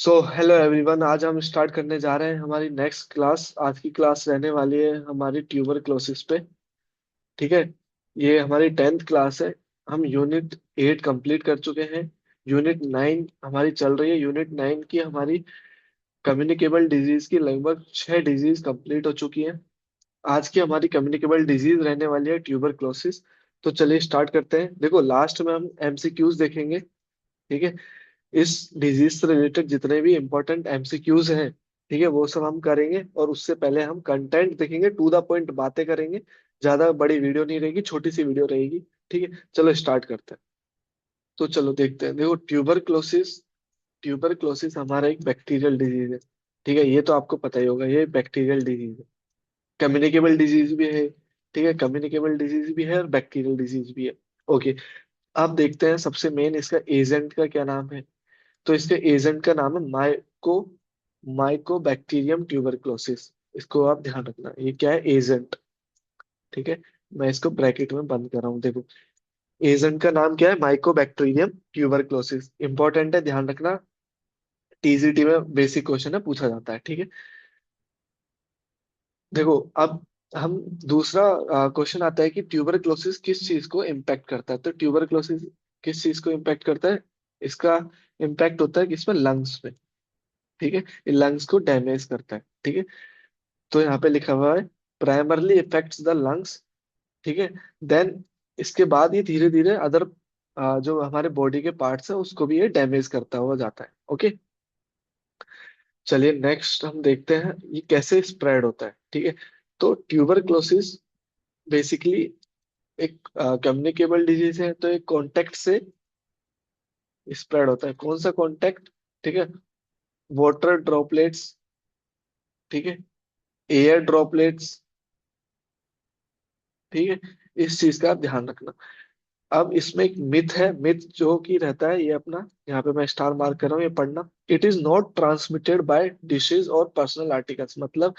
So hello everyone, आज हम start करने जा रहे हैं हमारी नेक्स्ट क्लास। आज की क्लास रहने वाली है हमारी ट्यूबरक्लोसिस पे। ठीक है। ये हमारी 10th क्लास है। हम यूनिट 8 कंप्लीट कर चुके हैं। यूनिट 9 हमारी चल रही है। यूनिट 9 की हमारी कम्युनिकेबल डिजीज की लगभग 6 डिजीज कंप्लीट हो चुकी हैं। आज की हमारी कम्युनिकेबल डिजीज रहने वाली है ट्यूबरक्लोसिस। तो चलिए स्टार्ट करते हैं। देखो, लास्ट में हम एमसीक्यूज देखेंगे। ठीक है। इस डिजीज से रिलेटेड जितने भी इंपॉर्टेंट एमसीक्यूज हैं, ठीक है, वो सब हम करेंगे। और उससे पहले हम कंटेंट देखेंगे, टू द पॉइंट बातें करेंगे। ज्यादा बड़ी वीडियो नहीं रहेगी, छोटी सी वीडियो रहेगी। ठीक है, चलो स्टार्ट करते हैं। तो चलो देखते हैं। देखो, ट्यूबरक्लोसिस ट्यूबरक्लोसिस हमारा एक बैक्टीरियल डिजीज है। ठीक है, ये तो आपको पता ही होगा, ये बैक्टीरियल डिजीज है। कम्युनिकेबल डिजीज भी है। ठीक है, कम्युनिकेबल डिजीज भी है और बैक्टीरियल डिजीज भी है। ओके। अब देखते हैं सबसे मेन इसका एजेंट का क्या नाम है। तो इसके एजेंट का नाम है माइकोबैक्टीरियम ट्यूबरक्लोसिस। इसको आप ध्यान रखना, ये क्या है, एजेंट। ठीक है। मैं इसको ब्रैकेट में बंद कर रहा हूँ, देखो। एजेंट का नाम क्या है, माइकोबैक्टीरियम ट्यूबरक्लोसिस। इंपॉर्टेंट है, ध्यान रखना। टीजीटी में बेसिक क्वेश्चन है, पूछा जाता है। ठीक है। देखो, अब हम दूसरा क्वेश्चन आता है कि ट्यूबरक्लोसिस किस चीज को इम्पैक्ट करता है। तो ट्यूबरक्लोसिस किस चीज को इम्पैक्ट करता है। इसका इम्पैक्ट होता है किसमें, लंग्स में। ठीक है, ये लंग्स को डैमेज करता है। ठीक है। तो यहाँ पे लिखा हुआ है प्राइमरली इफेक्ट्स द लंग्स। ठीक है। देन इसके बाद ये धीरे धीरे अदर जो हमारे बॉडी के पार्ट्स है उसको भी ये डैमेज करता हुआ जाता है। ओके। चलिए नेक्स्ट हम देखते हैं ये कैसे स्प्रेड होता है। ठीक है। तो ट्यूबरक्लोसिस बेसिकली एक कम्युनिकेबल डिजीज है। तो एक कॉन्टेक्ट से स्प्रेड होता है। कौन सा कॉन्टेक्ट, ठीक है, वाटर ड्रॉपलेट्स, ठीक है, एयर ड्रॉपलेट्स। ठीक है, इस चीज का आप ध्यान रखना। अब इसमें एक मिथ है, मिथ जो कि रहता है, ये अपना यहाँ पे मैं स्टार मार्क कर रहा हूँ, ये पढ़ना। It is not transmitted by dishes और पर्सनल आर्टिकल्स। मतलब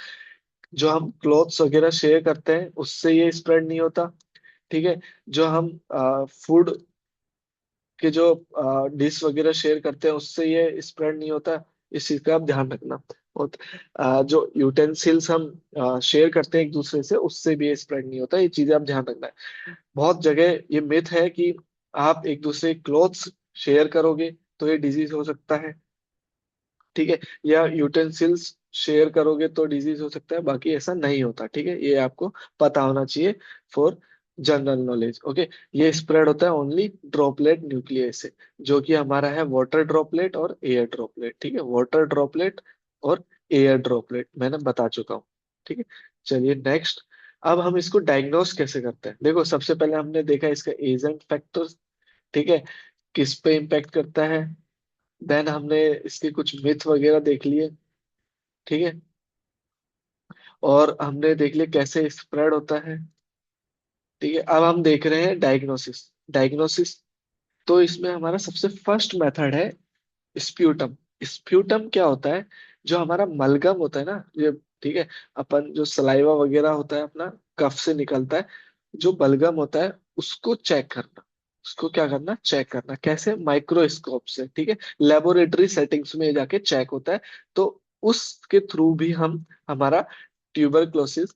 जो हम क्लॉथ्स वगैरह शेयर करते हैं उससे ये स्प्रेड नहीं होता। ठीक है। जो हम फूड के जो डिश वगैरह शेयर करते हैं उससे ये स्प्रेड नहीं होता। इस चीज का आप ध्यान रखना। और जो यूटेंसिल्स हम शेयर करते हैं एक दूसरे से, उससे भी ये स्प्रेड नहीं होता। ये चीजें आप ध्यान रखना है। बहुत जगह ये मिथ है कि आप एक दूसरे क्लोथ्स शेयर करोगे तो ये डिजीज हो सकता है। ठीक है। या यूटेंसिल्स शेयर करोगे तो डिजीज हो सकता है, बाकी ऐसा नहीं होता। ठीक है, ये आपको पता होना चाहिए फॉर जनरल नॉलेज। ओके। ये स्प्रेड होता है ओनली ड्रॉपलेट न्यूक्लियस से, जो कि हमारा है वाटर ड्रॉपलेट और एयर ड्रॉपलेट। ठीक है, वाटर ड्रॉपलेट और एयर ड्रॉपलेट मैंने बता चुका हूँ। ठीक है। चलिए नेक्स्ट। अब हम इसको डायग्नोस कैसे करते हैं। देखो, सबसे पहले हमने देखा इसका एजेंट फैक्टर्स। ठीक है, किस पे इम्पेक्ट करता है। देन हमने इसके कुछ मिथ वगैरह देख लिए। ठीक है। और हमने देख लिया कैसे स्प्रेड होता है। ठीक है, अब हम देख रहे हैं डायग्नोसिस। डायग्नोसिस, तो इसमें हमारा सबसे फर्स्ट मेथड है स्प्यूटम। स्प्यूटम क्या होता है, जो हमारा मलगम होता है ना ये, ठीक है, अपन जो सलाइवा वगैरह होता है अपना, कफ से निकलता है, जो बलगम होता है उसको चेक करना। उसको क्या करना, चेक करना। कैसे, माइक्रोस्कोप से। ठीक है, लेबोरेटरी सेटिंग्स में जाके चेक होता है। तो उसके थ्रू भी हम हमारा ट्यूबरक्लोसिस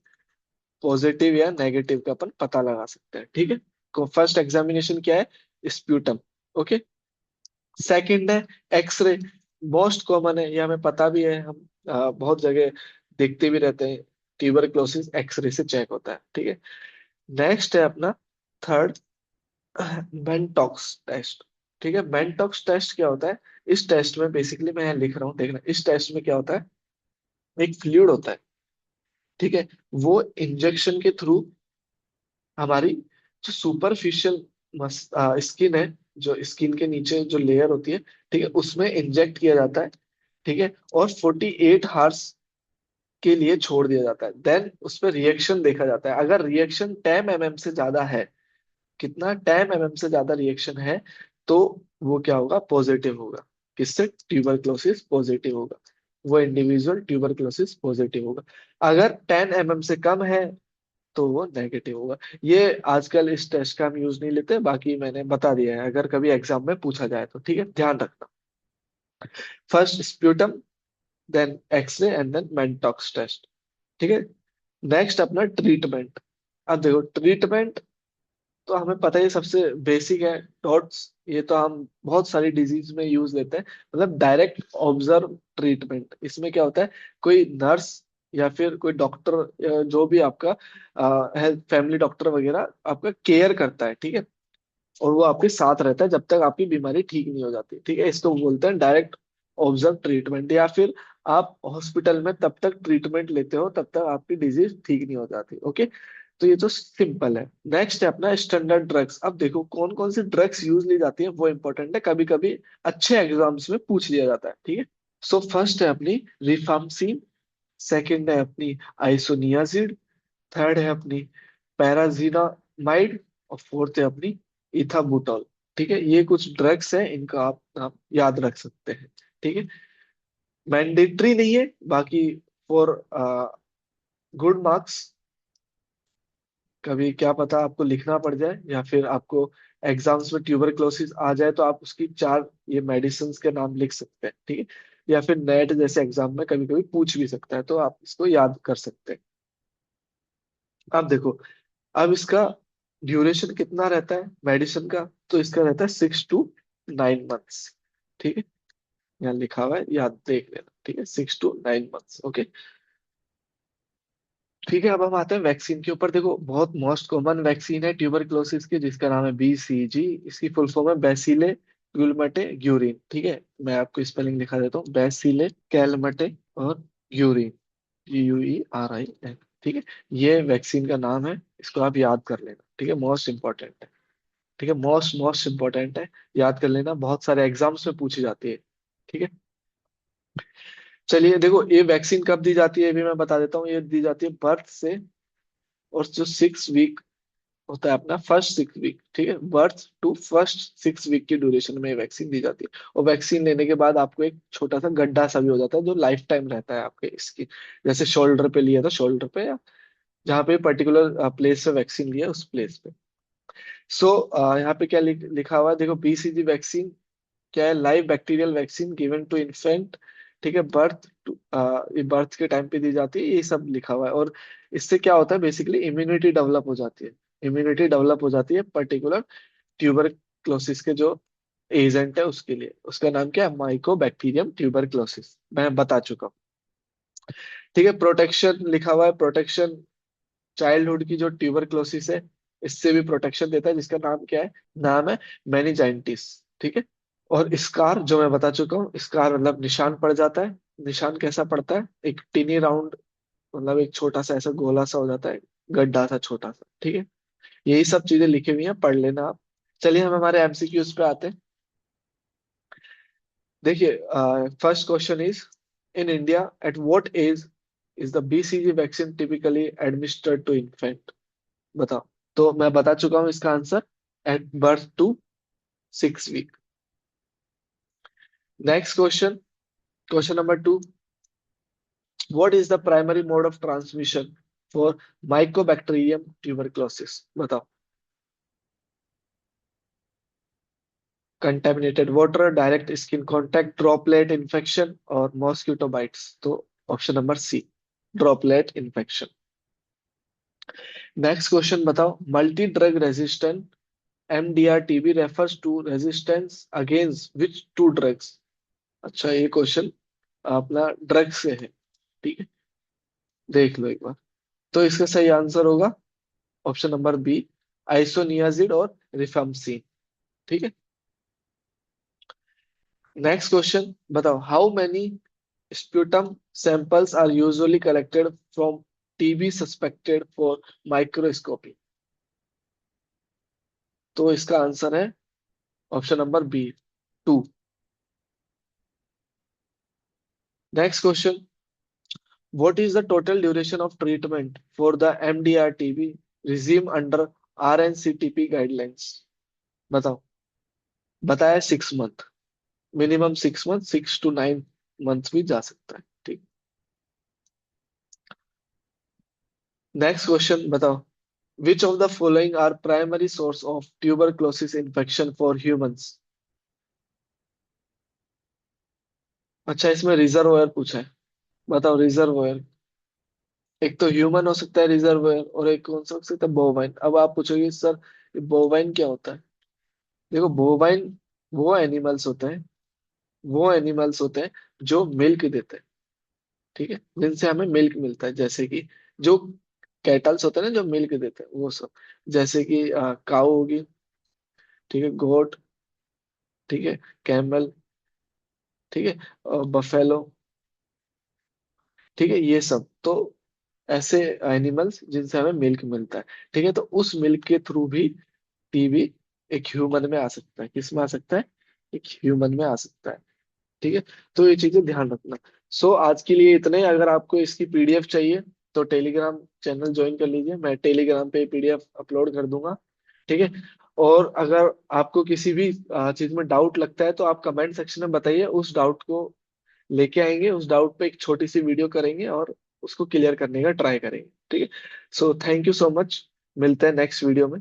पॉजिटिव या नेगेटिव का अपन पता लगा सकते हैं। ठीक है, फर्स्ट एग्जामिनेशन क्या है, स्प्यूटम। ओके। सेकंड है एक्सरे। मोस्ट कॉमन है, ये हमें पता भी है, हम बहुत जगह देखते भी रहते हैं। ट्यूबरक्लोसिस एक्सरे से चेक होता है। ठीक है। नेक्स्ट है अपना थर्ड, बेंटॉक्स टेस्ट। ठीक है, बेंटॉक्स टेस्ट क्या होता है। इस टेस्ट में बेसिकली मैं यहाँ लिख रहा हूँ, देखना। इस टेस्ट में क्या होता है, एक फ्लूइड होता है। ठीक है, वो इंजेक्शन के थ्रू हमारी जो सुपरफिशियल स्किन है, जो स्किन के नीचे जो लेयर होती है, ठीक है, उसमें इंजेक्ट किया जाता है। ठीक है, और 48 आवर्स के लिए छोड़ दिया जाता है। देन उस पर रिएक्शन देखा जाता है। अगर रिएक्शन 10 mm से ज्यादा है, कितना, 10 mm से ज्यादा रिएक्शन है, तो वो क्या होगा, पॉजिटिव होगा। किससे, ट्यूबरक्लोसिस पॉजिटिव होगा। वो इंडिविजुअल ट्यूबरक्लोसिस पॉजिटिव होगा। अगर 10 mm से कम है तो वो नेगेटिव होगा। ये आजकल इस टेस्ट का हम यूज नहीं लेते, बाकी मैंने बता दिया है, अगर कभी एग्जाम में पूछा जाए तो। ठीक है, ध्यान रखना। First sputum, then X-ray and then Mantoux test. ठीक है। नेक्स्ट अपना ट्रीटमेंट। अब देखो ट्रीटमेंट तो हमें पता ही सबसे बेसिक है, डॉट्स। ये तो हम बहुत सारी डिजीज में यूज लेते हैं, मतलब डायरेक्ट ऑब्जर्व ट्रीटमेंट। इसमें क्या होता है, कोई नर्स या फिर कोई डॉक्टर, जो भी आपका हेल्थ फैमिली डॉक्टर वगैरह आपका केयर करता है, ठीक है, और वो आपके साथ रहता है जब तक आपकी बीमारी ठीक नहीं हो जाती। ठीक है, इसको बोलते हैं डायरेक्ट ऑब्जर्व ट्रीटमेंट। या फिर आप हॉस्पिटल में तब तक ट्रीटमेंट लेते हो तब तक आपकी डिजीज ठीक नहीं हो जाती। ओके, तो ये तो सिंपल है। नेक्स्ट है अपना स्टैंडर्ड ड्रग्स। अब देखो कौन कौन सी ड्रग्स यूज ली जाती है, वो इंपॉर्टेंट है, कभी कभी अच्छे एग्जाम्स में पूछ लिया जाता है। ठीक है। सो फर्स्ट है अपनी रिफाम्सिन, सेकंड है अपनी आइसोनियाजिड, थर्ड है अपनी पैराजीनामाइड, और फोर्थ है अपनी इथाबुटॉल। ठीक है, ये कुछ ड्रग्स हैं, इनका आप याद रख सकते हैं। ठीक है, मैंडेटरी नहीं है, बाकी फॉर गुड मार्क्स कभी क्या पता आपको लिखना पड़ जाए, या फिर आपको एग्जाम्स में ट्यूबरक्लोसिस आ जाए तो आप उसकी चार ये मेडिसिन के नाम लिख सकते हैं। ठीक है, या फिर नेट जैसे एग्जाम में कभी कभी पूछ भी सकता है, तो आप इसको याद कर सकते हैं। अब देखो, अब इसका ड्यूरेशन कितना रहता है मेडिसिन का, तो इसका रहता है 6 to 9 मंथ्स। ठीक है, यहाँ लिखा हुआ है, याद देख लेना। ठीक है, 6 to 9 मंथ्स। ओके, ठीक है। अब हम आते हैं वैक्सीन के ऊपर। देखो बहुत मोस्ट कॉमन वैक्सीन है ट्यूबरक्लोसिस की, जिसका नाम है BCG। इसकी फुल फॉर्म है बैसिले गुलमटे ग्यूरिन। ठीक है, मैं आपको स्पेलिंग लिखा देता हूँ, बैसिले कैलमटे और ग्यूरिन, GUERIN। ठीक है, ये वैक्सीन का नाम है, इसको आप याद कर लेना। ठीक है, मोस्ट इंपॉर्टेंट है। ठीक है, मोस्ट मोस्ट इंपॉर्टेंट है, याद कर लेना, बहुत सारे एग्जाम्स में पूछी जाती है। ठीक है, चलिए देखो ये वैक्सीन कब दी जाती है ये भी मैं बता देता हूँ। ये दी जाती है बर्थ से, और जो 6 वीक होता है अपना फर्स्ट 6 वीक, ठीक है, बर्थ टू फर्स्ट 6 वीक की ड्यूरेशन में ये वैक्सीन दी जाती है। और वैक्सीन लेने के बाद आपको एक छोटा सा गड्ढा सा भी हो जाता है जो लाइफ टाइम रहता है आपके इसकी, जैसे शोल्डर पे लिया था, शोल्डर पे या जहाँ पे पर्टिकुलर प्लेस पे वैक्सीन लिया उस प्लेस पे। सो यहाँ पे क्या लिखा हुआ है, देखो BCG वैक्सीन क्या है, live bacterial vaccine given to infant. ठीक है, ये बर्थ के टाइम पे दी जाती है, ये सब लिखा हुआ है। और इससे क्या होता है, बेसिकली इम्यूनिटी डेवलप हो जाती है। इम्यूनिटी डेवलप हो जाती है पर्टिकुलर ट्यूबरक्लोसिस के जो एजेंट है उसके लिए। उसका नाम क्या है, माइकोबैक्टीरियम ट्यूबरक्लोसिस, मैं बता चुका हूँ। ठीक है, प्रोटेक्शन लिखा हुआ है, प्रोटेक्शन चाइल्डहुड की जो ट्यूबरक्लोसिस है इससे भी प्रोटेक्शन देता है, जिसका नाम क्या है, नाम है मेनिजाइटिस। ठीक है, और स्कार जो मैं बता चुका हूँ, स्कार मतलब निशान पड़ जाता है। निशान कैसा पड़ता है, एक टिनी राउंड, मतलब एक छोटा सा ऐसा गोला सा हो जाता है, गड्ढा सा छोटा सा। ठीक है, यही सब चीजें लिखी हुई हैं, पढ़ लेना आप। चलिए हम हमारे MCQs पे आते हैं। देखिए first question is, in India at what age is the BCG vaccine typically administered to infant. बताओ। तो मैं बता चुका हूँ इसका answer, at birth to 6 week. Next question, question number 2, what is the primary mode of transmission for mycobacterium tuberculosis. बताओ। Contaminated water, direct skin contact, droplet infection और mosquito bites. तो option number C, droplet infection. Next question बताओ, multi drug resistant MDR-TB refers to resistance against which two drugs। अच्छा ये question अपना drug से है, ठीक है, देख लो एक बार। तो इसका सही आंसर होगा ऑप्शन नंबर बी, आइसोनियाजिड और रिफाम्सिन। ठीक है, नेक्स्ट क्वेश्चन बताओ, how many sputum samples are usually collected from TB suspected for microscopy। तो इसका आंसर है option number B, 2। Next question, what is the total duration of treatment for the MDR-TB regime under RNCTP guidelines. बताओ। बताया 6 month, minimum 6 month, 6 to 9 month भी जा सकता है। ठीक, नेक्स्ट क्वेश्चन बताओ, which of the following are primary source of tuberculosis infection for humans. अच्छा, इसमें रिजर्वोयर पूछा है। बताओ रिजर्वोयर। एक तो ह्यूमन हो सकता है रिजर्वोयर, और एक कौन सा हो सकता है, बोवाइन। अब आप पूछोगे सर बोवाइन क्या होता है। देखो बोवाइन वो एनिमल्स होते हैं, वो एनिमल्स होते हैं जो मिल्क देते हैं, ठीक है, जिनसे हमें मिल्क मिलता है। जैसे कि जो कैटल्स होते हैं ना जो मिल्क देते हैं वो सब, जैसे कि काऊ होगी, ठीक है, गोट, ठीक है, कैमल, ठीक है, बफेलो, ठीक है, ये सब तो ऐसे एनिमल्स जिनसे हमें मिल्क मिलता है। ठीक है, तो उस मिल्क के थ्रू भी टीबी एक ह्यूमन में आ सकता है। किस में आ सकता है? एक ह्यूमन में आ सकता है। ठीक है, तो ये चीजें ध्यान रखना। सो आज के लिए इतने ही। अगर आपको इसकी पीडीएफ चाहिए तो टेलीग्राम चैनल ज्वाइन कर लीजिए, मैं टेलीग्राम पे पीडीएफ अपलोड कर दूंगा। ठीक है, और अगर आपको किसी भी चीज में डाउट लगता है तो आप कमेंट सेक्शन में बताइए, उस डाउट को लेके आएंगे, उस डाउट पे एक छोटी सी वीडियो करेंगे और उसको क्लियर करने का ट्राई करेंगे। ठीक है, so thank you so much. मिलते हैं नेक्स्ट वीडियो में।